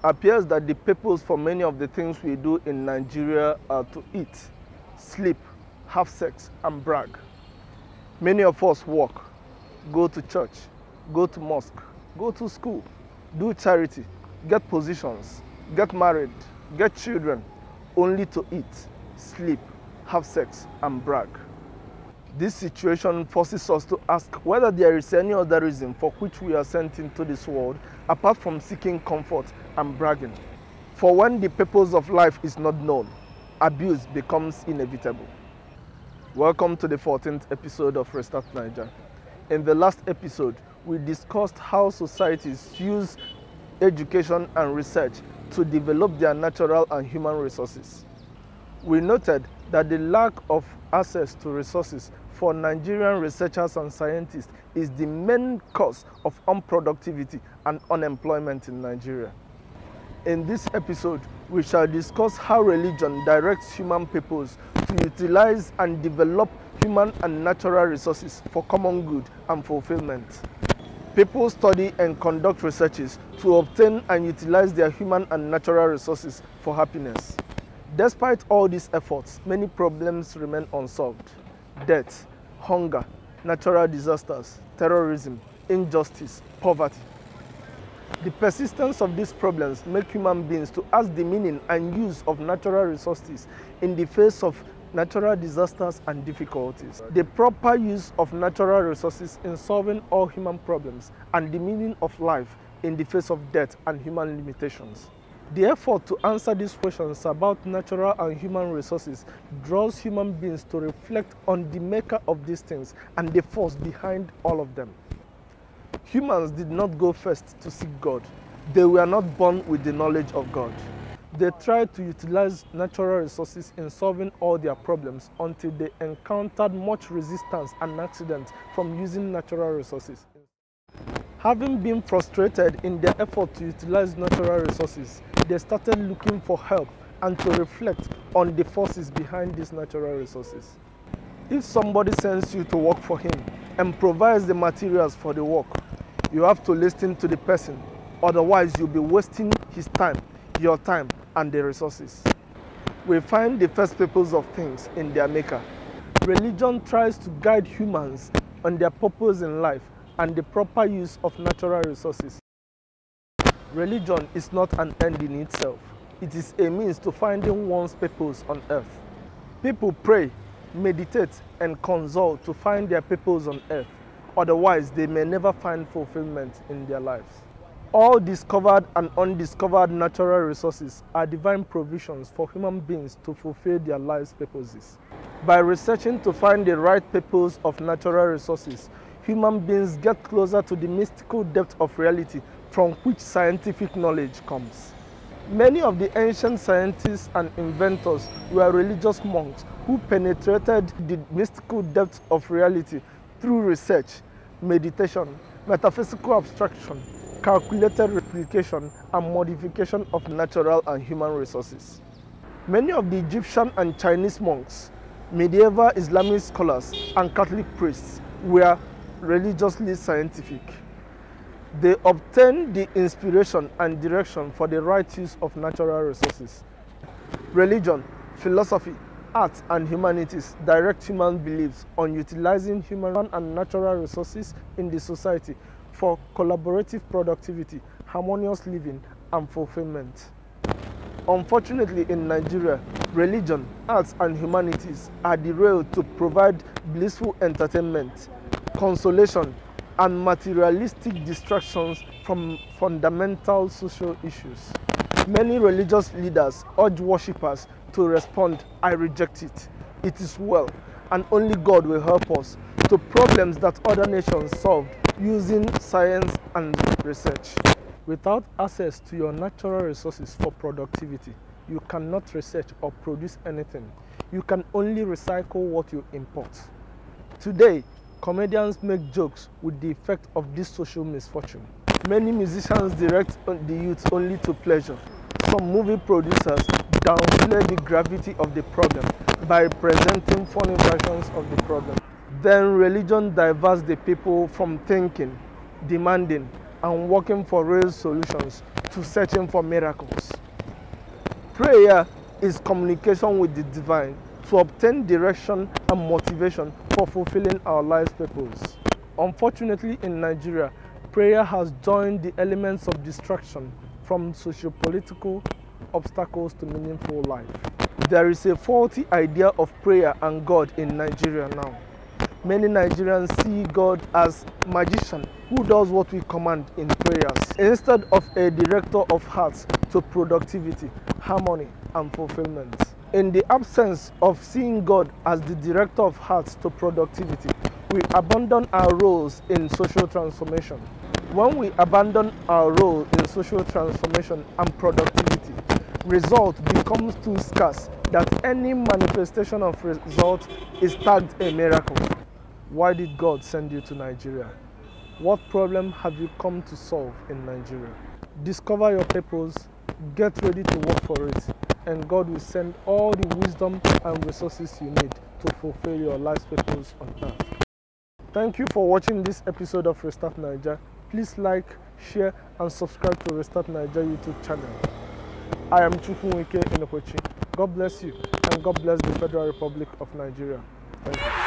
appears that the purpose for many of the things we do in Nigeria are to eat, sleep, have sex, and brag. Many of us work, go to church, go to mosque, go to school, do charity, get positions, get married, get children, only to eat, sleep, have sex, and brag. This situation forces us to ask whether there is any other reason for which we are sent into this world apart from seeking comfort and bragging. For when the purpose of life is not known, abuse becomes inevitable. Welcome to the 14th episode of Restartnaija. In the last episode, we discussed how societies use education and research to develop their natural and human resources. We noted that the lack of access to resources for Nigerian researchers and scientists is the main cause of unproductivity and unemployment in Nigeria. In this episode, we shall discuss how religion directs human peoples to utilize and develop human and natural resources for common good and fulfillment. People study and conduct researches to obtain and utilize their human and natural resources for happiness. Despite all these efforts, many problems remain unsolved. Death, hunger, natural disasters, terrorism, injustice, poverty. The persistence of these problems make human beings to ask the meaning and use of natural resources in the face of natural disasters and difficulties. The proper use of natural resources in solving all human problems and the meaning of life in the face of death and human limitations. The effort to answer these questions about natural and human resources draws human beings to reflect on the maker of these things and the force behind all of them. Humans did not go first to seek God. They were not born with the knowledge of God. They tried to utilize natural resources in solving all their problems until they encountered much resistance and accidents from using natural resources. Having been frustrated in their effort to utilize natural resources, they started looking for help and to reflect on the forces behind these natural resources. If somebody sends you to work for him and provides the materials for the work, you have to listen to the person, otherwise you'll be wasting his time, your time, and the resources. We find the first purpose of things in their maker. Religion tries to guide humans on their purpose in life and the proper use of natural resources. Religion is not an end in itself. It is a means to finding one's purpose on earth. People pray, meditate, and consult to find their purpose on earth. Otherwise, they may never find fulfillment in their lives. All discovered and undiscovered natural resources are divine provisions for human beings to fulfill their life's purposes. By researching to find the right purpose of natural resources, human beings get closer to the mystical depth of reality from which scientific knowledge comes. Many of the ancient scientists and inventors were religious monks who penetrated the mystical depth of reality through research, meditation, metaphysical abstraction, calculated replication, and modification of natural and human resources. Many of the Egyptian and Chinese monks, medieval Islamic scholars, and Catholic priests were religiously scientific. They obtained the inspiration and direction for the right use of natural resources. Religion, philosophy, art, and humanities direct human beliefs on utilizing human and natural resources in the society for collaborative productivity, harmonious living, and fulfillment. Unfortunately, in Nigeria, religion, arts, and humanities are derailed to provide blissful entertainment, consolation, and materialistic distractions from fundamental social issues. Many religious leaders urge worshippers to respond, "I reject it. It is well, and only God will help us," to problems that other nations solve using science and research. Without access to your natural resources for productivity, you cannot research or produce anything. You can only recycle what you import. Today, comedians make jokes with the effect of this social misfortune. Many musicians direct the youth only to pleasure. Some movie producers downplay the gravity of the problem by presenting funny versions of the problem. Then religion diverts the people from thinking, demanding, and working for real solutions to searching for miracles. Prayer is communication with the divine to obtain direction and motivation for fulfilling our life's purpose. Unfortunately, in Nigeria, prayer has joined the elements of distraction from socio-political obstacles to meaningful life. There is a faulty idea of prayer and God in Nigeria now. Many Nigerians see God as a magician who does what we command in prayers, instead of a director of hearts to productivity, harmony, and fulfillment. In the absence of seeing God as the director of hearts to productivity, we abandon our roles in social transformation. When we abandon our role in social transformation and productivity, result becomes too scarce that any manifestation of result is tagged a miracle. Why did God send you to Nigeria? What problem have you come to solve in Nigeria? Discover your purpose, get ready to work for it, and God will send all the wisdom and resources you need to fulfill your life's purpose on earth. Thank you for watching this episode of Restartnaija. Please like, share, and subscribe to Restartnaija YouTube channel. I am Chukwuwike Inokochi. God bless you, and God bless the Federal Republic of Nigeria. Thank you.